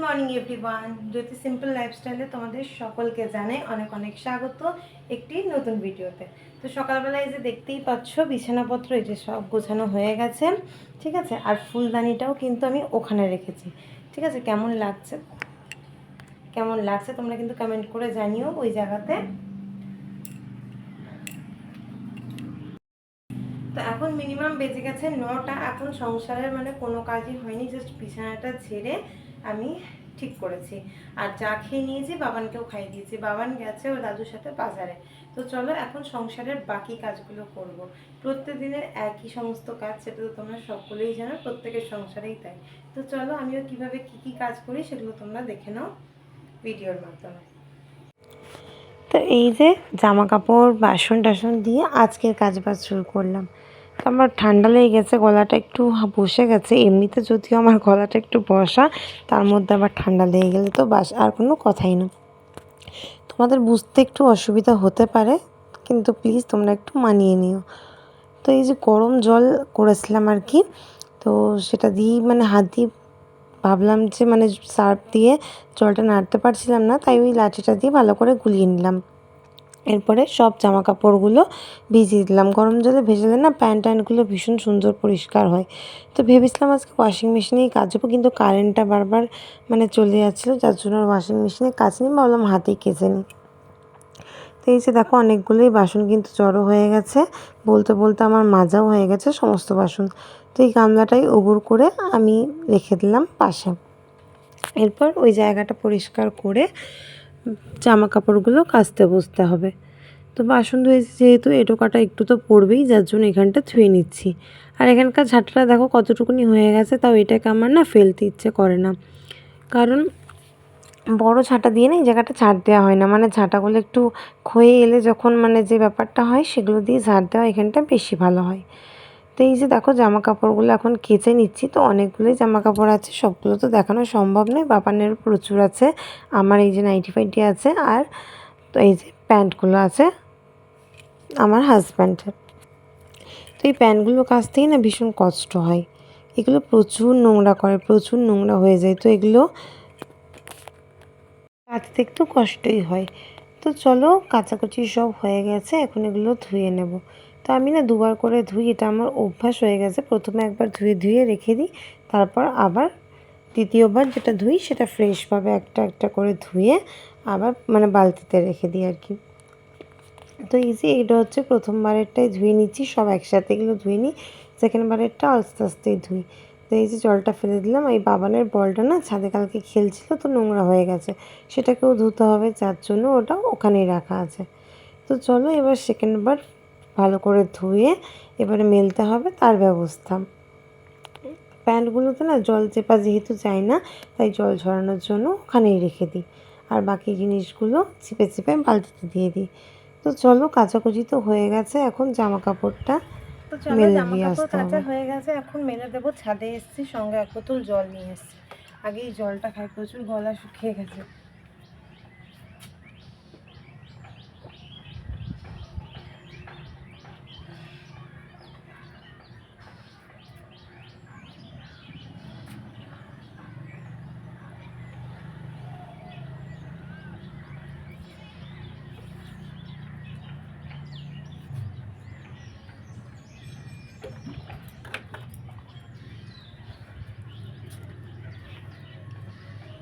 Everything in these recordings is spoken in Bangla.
মর্নিং এভরিওয়ান, জ্যোতি সিম্পল লাইফস্টাইলে তোমাদের সকলকে জানাই অনেক অনেক স্বাগত একটি নতুন ভিডিওতে। তো সকালবেলা এই যে দেখতেই পাচ্ছ বিছানাপত্র এই যে সব গোছানো হয়ে গেছে, ঠিক আছে। আর ফুলদানিটাও কিন্তু আমি ওখানে রেখেছি, ঠিক আছে। কেমন লাগছে তোমরা কিন্তু কমেন্ট করে জানিও ওই জায়গাতে। তো এখন মিনিমাম বেজে গেছে 9টা। এখন সংসারের মানে কোনো কাজই হয়নি, জাস্ট বিছানাটা ঝেড়ে আমি ঠিক করেছি। আর চা খেয়ে নিয়েছি, বাবানকেও খাইয়ে দিয়েছি। বাবান গেছে ওর দাদুর সাথে বাজারে। তো চলো এখন সংসারের বাকি কাজগুলো করব। প্রত্যেকদিনের একই সমস্ত কাজ, সেটা তো তোমরা সকলেই জানো, প্রত্যেকের সংসারেই তাই। তো চলো আমিও কিভাবে কি কাজ করি সেগুলো তোমরা দেখে নাও ভিডিওর মাধ্যমে। তো এই যে জামা কাপড় বাসন টাসন দিয়ে আজকের কাজ বাজ শুরু করলাম। তো আমার ঠান্ডা লেগে গেছে, গলাটা একটু বসে গেছে। এমনিতে যদিও আমার গলাটা একটু বসা, তার মধ্যে আবার ঠান্ডা লেগে গেলে তো বাস আর কোনো কথাই না। তোমাদের বুঝতে একটু অসুবিধা হতে পারে, কিন্তু প্লিজ তোমরা একটু মানিয়ে নিও। তো এই যে গরম জল করেছিলাম আর কি, তো সেটা দিয়েই মানে হাত দিয়ে ভাবলাম যে মানে সার্ফ দিয়ে জলটা নাড়তে পারছিলাম না, তাই ওই লাঠিটা দিয়ে ভালো করে গুলিয়ে নিলাম। এরপরে সব জামা কাপড়গুলো ভিজিয়ে দিলাম। গরম জলে ভেজালে না প্যান্ট ট্যান্টগুলো ভীষণ সুন্দর পরিষ্কার হয়। তো ভেবেছিলাম আজকে ওয়াশিং মেশিনেই কাচবো, কিন্তু কারেন্টটা বারবার মানে চলে যাচ্ছিলো, যার জন্য ওয়াশিং মেশিনে কাচিনি, ভাবলাম হাতেই কেচে নিই। তো এই যে দেখো অনেকগুলোই বাসন কিন্তু জড়ো হয়ে গেছে, বলতে বলতে আমার মাজাও হয়ে গেছে সমস্ত বাসন। তো এই গামলাটাই উবুর করে আমি রেখে দিলাম পাশে। এরপর ওই জায়গাটা পরিষ্কার করে জামা কাপড়গুলো কাচতে বসতে হবে। তো বাসন ধুয়েছি যেহেতু এঁটো কাটা একটু তো পড়বেই, যার জন্য এখানটা ধুয়ে নিচ্ছি। আর এখানকার ঝাঁটাটা দেখো কতটুকুনি হয়ে গেছে, তাও এটাকে আমার না ফেলতে ইচ্ছে করে না, কারণ বড় ঝাঁটা দিয়ে না এই জায়গাটা ঝাড় দেওয়া হয় না। মানে ঝাঁটাগুলো একটু ক্ষয়ে এলে যখন মানে যে ব্যাপারটা হয়, সেগুলো দিয়ে ঝাড় দেওয়া এখানটা বেশি ভালো হয়। তো এই যে দেখো জামা কাপড়গুলো এখন কেচে নিচ্ছি। তো অনেকগুলোই জামা কাপড় আছে, সবগুলো তো দেখানো সম্ভব নয়, বাপানের প্রচুর আছে, আমার এই যে নাইটি ফাইটি আছে, আর তো এই যে প্যান্টগুলো আছে আমার হাজব্যান্ডের। তো এই প্যান্টগুলো কাচতেই না ভীষণ কষ্ট হয়, এগুলো প্রচুর নোংরা করে, প্রচুর নোংরা হয়ে যায়। তো এগুলো কাচতে একটু কষ্টই হয়। তো চলো কাচাকুচি সব হয়ে গেছে, এখন এগুলো ধুয়ে নেব। তো আমি না দুবার করে ধুই, এটা আমার অভ্যাস হয়ে গেছে। প্রথমে একবার ধুয়ে রেখে দিই, তারপর আবার দ্বিতীয়বার যেটা ধুই সেটা ফ্রেশভাবে একটা একটা করে ধুয়ে আবার মানে বালতিতে রেখে দিই আর কি। তো এই যে এটা হচ্ছে প্রথমবারেরটাই ধুয়ে নিচ্ছি, সব একসাথে এগুলো ধুয়ে নিই। সেকেন্ডবারেরটা আস্তে আস্তেই ধুই। তো এই যে জলটা ফেলে দিলাম। এই বাবানের বলটা না ছাদে কালকে খেলছিল, তো নোংরা হয়ে গেছে, সেটাকেও ধুতে হবে, যার জন্য ওটা ওখানেই রাখা আছে। তো চলো এবার সেকেন্ডবার ভালো করে ধুয়ে এবারে মেলতে হবে তার ব্যবস্থা। প্যান্টগুলোতে না জল চেপা যেহেতু যায় না, তাই জল ঝরানোর জন্য ওখানেই রেখে দিই, আর বাকি জিনিসগুলো চিপে চিপে বালতিতে দিয়ে দিই। তো চলো কাচাকুচি তো হয়ে গেছে, এখন জামা কাপড়টা মেলে দিয়ে আসতে হবে। হয়ে গেছে, এখন মেলে দেবো। ছাদে এসেছি, সঙ্গে এক বোতল জল নিয়ে এসেছি। আগে এই জলটা খাই, প্রচুর গলা শুকিয়ে গেছে।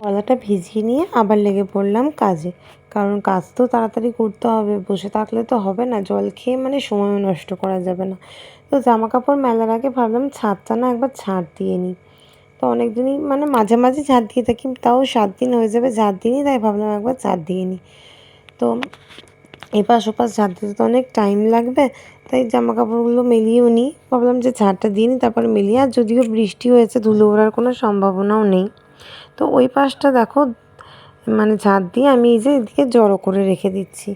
গলাটা ভিজিয়ে নিয়ে আবার লেগে পড়লাম কাজে, কারণ কাজ তো তাড়াতাড়ি করতে হবে, বসে থাকলে তো হবে না, জল খেয়ে মানে সময়ও নষ্ট করা যাবে না। তো জামা কাপড় মেলার আগে ভাবলাম ছাদটা না একবার ঝাড় দিয়ে নিই। তো অনেক দিনই মানে মাঝে মাঝে ঝাড় দিয়ে থাকি, তাও 7 দিন হয়ে যাবে ঝাড় দিইনি, তাই ভাবলাম একবার ঝাড় দিয়ে নিই। তো এপাশ ওপাশ ঝাড় দিতে তো অনেক টাইম লাগবে, তাই জামা কাপড়গুলো মেলিয়েও নিই, ভাবলাম যে ঝাড়টা দিয়ে নিই তারপরে মেলিয়ে। আর যদিও বৃষ্টি হয়েছে, ধুলো ওড়ার কোনো সম্ভাবনাও নেই। তো ওই পাশটা দেখো মানে ঝাড় দিয়ে আমি এই যে এদিকে জড়ো করে রেখে দিচ্ছি।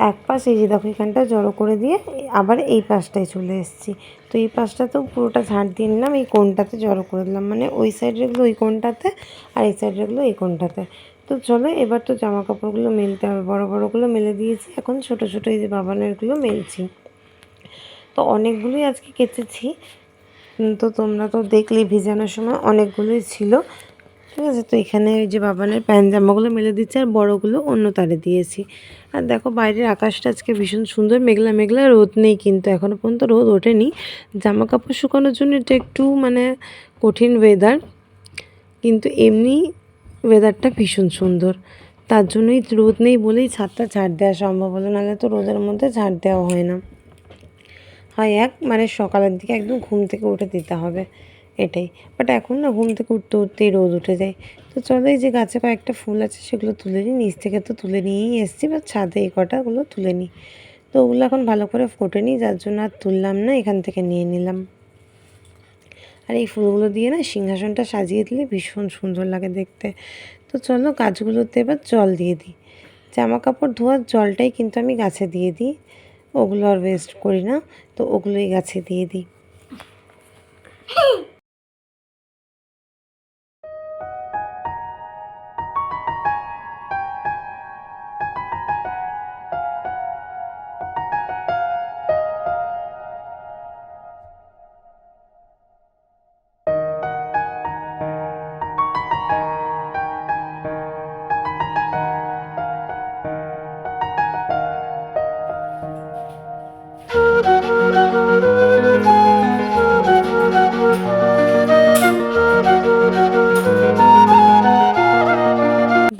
এক পাশ এই যে দেখো এখানটা জড়ো করে দিয়ে আবার এই পাশটায় চলে এসেছি। তো এই পাশটাতেও পুরোটা ঝাড় দিয়ে নিলাম, এই কোণটাতে জড়ো করে দিলাম, মানে ওই সাইডেরগুলো ওই কোণটাতে আর এই সাইডেরগুলো এই কোণটাতে। তো চলো এবার তো জামা কাপড়গুলো মেলতে হবে, বড় বড়গুলো মেলে দিয়েছি, এখন ছোট ছোট এই যে বাবানেরগুলো মেলছি। তো অনেকগুলোই আজকে কেচেছি, তো তোমরা তো দেখলেই ভিজানোর সময় অনেকগুলোই ছিল। তো ঠিক আছে। তো এখানে ওই যে বাবানের প্যান্ট জামাগুলো মেলে দিচ্ছে আর বড়গুলো অন্য তারে দিয়েছি। আর দেখো বাইরের আকাশটা আজকে ভীষণ সুন্দর, মেঘলা মেঘলা, রোদ নেই কিন্তু এখনও পর্যন্ত রোদ ওঠেনি। জামা কাপড় শুকানোর জন্য এটা একটু মানে কঠিন ওয়েদার, কিন্তু এমনি ওয়েদারটা ভীষণ সুন্দর। তার জন্যই রোদ নেই বলেই ছাদটা ঝাড় দেওয়া সম্ভব হলো, নাহলে তো রোদের মধ্যে ঝাড় দেওয়া হয় না। হয় মানে সকালের দিকে একদম ঘুম থেকে উঠে দিতে হবে, এটাই। বাট এখন না ঘুম থেকে উঠতে উঠতেই রোদ উঠে যায়। তো চলো, এই যে গাছে কয়েকটা ফুল আছে সেগুলো তুলে নিই, নিচ থেকে তো তুলে নিয়েই এসেছি, বা ছাদে এই কটাগুলো তুলে নিই। তো ওগুলো এখন ভালো করে ফোটেনি, যার জন্য আর তুললাম না, এখান থেকে নিয়ে নিলাম। আর এই ফুলগুলো দিয়ে না সিংহাসনটা সাজিয়ে দিলে ভীষণ সুন্দর লাগে দেখতে। তো চলো গাছগুলোতে এবার জল দিয়ে দিই। জামা কাপড় ধোয়ার জলটাই কিন্তু আমি গাছে দিয়ে দিই, ওগুলো আর ওয়েস্ট করি না, তো ওগুলোই গাছে দিয়ে দিই।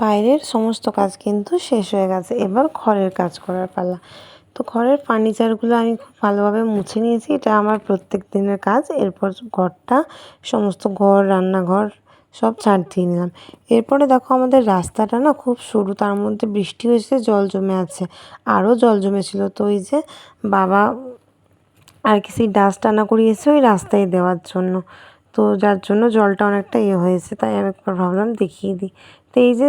বাইরের সমস্ত কাজ কিন্তু শেষ হয়ে গেছে, এবার ঘরের কাজ করার পালা। তো ঘরের ফার্নিচারগুলো আমি খুব ভালোভাবে মুছে নিয়েছি, এটা আমার প্রত্যেক দিনের কাজ। এরপর ঘরটা, সমস্ত ঘর, রান্নাঘর সব ঝাড় দিয়ে নিলাম। এরপরে দেখো আমাদের রাস্তাটা না খুব সরু, তার মধ্যে বৃষ্টি হয়েছে, জল জমে আছে, আরও জল জমেছিল। তো ওই যে বাবা আর কি সেই ডাস্ট আনা করিয়েছে ওই রাস্তায় দেওয়ার জন্য, তো যার জন্য জলটা অনেকটা হয়েছে, তাই আমি একবার ভাবলাম দেখিয়ে দিই। তো এই যে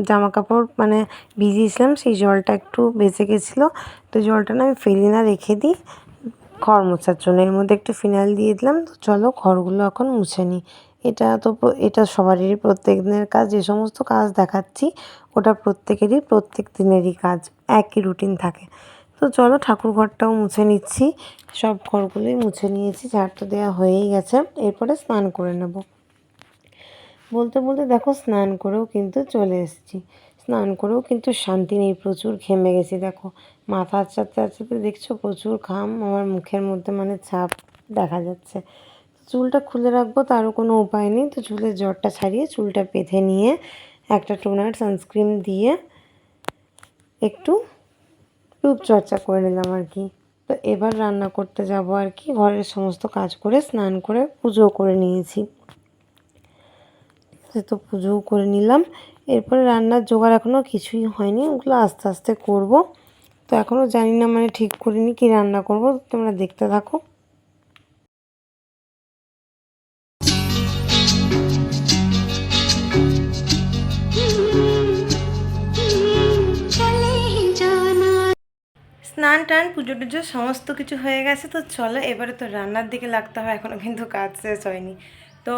জামা কাপড় মানে ভিজিয়েছিলাম, সেই জলটা একটু বেঁচে গেছিলো, তো জলটা না আমি ফেলি না, রেখে দিই ঘর মোছার জন্য। এর মধ্যে একটু ফিনাইল দিয়ে দিলাম। তো চলো ঘরগুলো এখন মুছে নিই। এটা সবারই প্রত্যেক দিনের কাজ, যে সমস্ত কাজ দেখাচ্ছি ওটা প্রত্যেকেরই প্রত্যেক দিনেরই কাজ, একই রুটিন থাকে। তো চলো ঠাকুর ঘরটাও মুছে নিচ্ছি, সব ঘরগুলোই মুছে নিয়েছি, ঝাড় তো দেওয়া হয়েই গেছে। এরপরে স্নান করে নেব। বলতে বলতে দেখো স্নান করেও কিন্তু চলে এসেছি। স্নান করেও কিন্তু শান্তি নেই, প্রচুর ঘেমে গেছি। দেখো মাথা আঁচড়াতে আঁচড়াতে দেখছো প্রচুর ঘাম আমার মুখের মধ্যে মানে ছাপ দেখা যাচ্ছে। চুলটা খুলে রাখবো তারও কোনো উপায় নেই, তো চুলের জটটা ছাড়িয়ে চুলটা বেঁধে নিয়ে একটা টোনার সানস্ক্রিন দিয়ে একটু রূপচর্চা করে নিলাম আর কি। তো এবার রান্না করতে যাব আর কি। ঘরের সমস্ত কাজ করে স্নান করে পুজোও করে নিয়েছি, তো পুজোও করে নিলাম। এরপরে রান্নার জোগাড় এখনও কিছুই হয়নি, ওগুলো আস্তে আস্তে করব। তো এখনও জানি না, মানে ঠিক করিনি কি রান্না করব, তোমরা দেখতে থাকো। স্নান টান পুজো টুজো সমস্ত কিছু হয়ে গেছে। তো চলো এবারে তো রান্নার দিকে লাগতে হবে, এখনও কিন্তু কাজ শেষ হয়নি। তো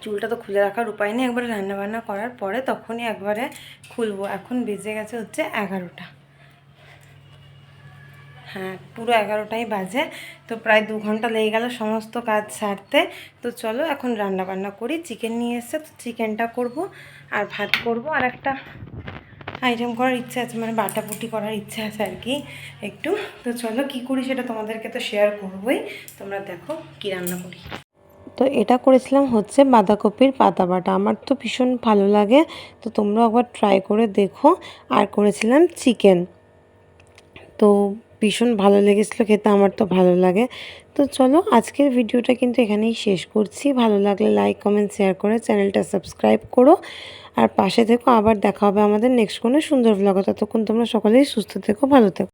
চুলটা তো খুলে রাখার উপায় নেই, একবারে রান্নাবান্না করার পরে তখনই একবারে খুলবো। এখন বেজে গেছে হচ্ছে 11টা, হ্যাঁ পুরো 11টাই বাজে। তো প্রায় 2 ঘন্টা লেগে গেল সমস্ত কাজ সারতে। তো চলো এখন রান্না বান্না করি। চিকেন নিয়ে এসছে, তো চিকেনটা করব, আর ভাত করব, আর একটা আইটেম করার ইচ্ছা আছে, মানে বাটাপুটি করার ইচ্ছা আছে আর কি একটু। তো চলো কী করি সেটা তোমাদেরকে তো শেয়ার করবোই, তোমরা দেখো কী রান্না করি। তো এটা করেছিলাম হচ্ছে বাঁধাকপির পাতা বাটা, আমার তো ভীষণ ভালো লাগে, তো তোমরাও একবার ট্রাই করে দেখো। আর করেছিলাম চিকেন, তো ভীষণ ভালো লেগেছিলো খেতে, আমার তো ভালো লাগে। তো চলো আজকের ভিডিওটা কিন্তু এখানেই শেষ করছি। ভালো লাগলে লাইক কমেন্ট শেয়ার করে চ্যানেলটা সাবস্ক্রাইব করো, আর পাশে থেকো। আবার দেখা হবে আমাদের নেক্সট কোনো সুন্দর ব্লগে। ততক্ষণ তোমরা সকলেই সুস্থ থেকো, ভালো থেকো।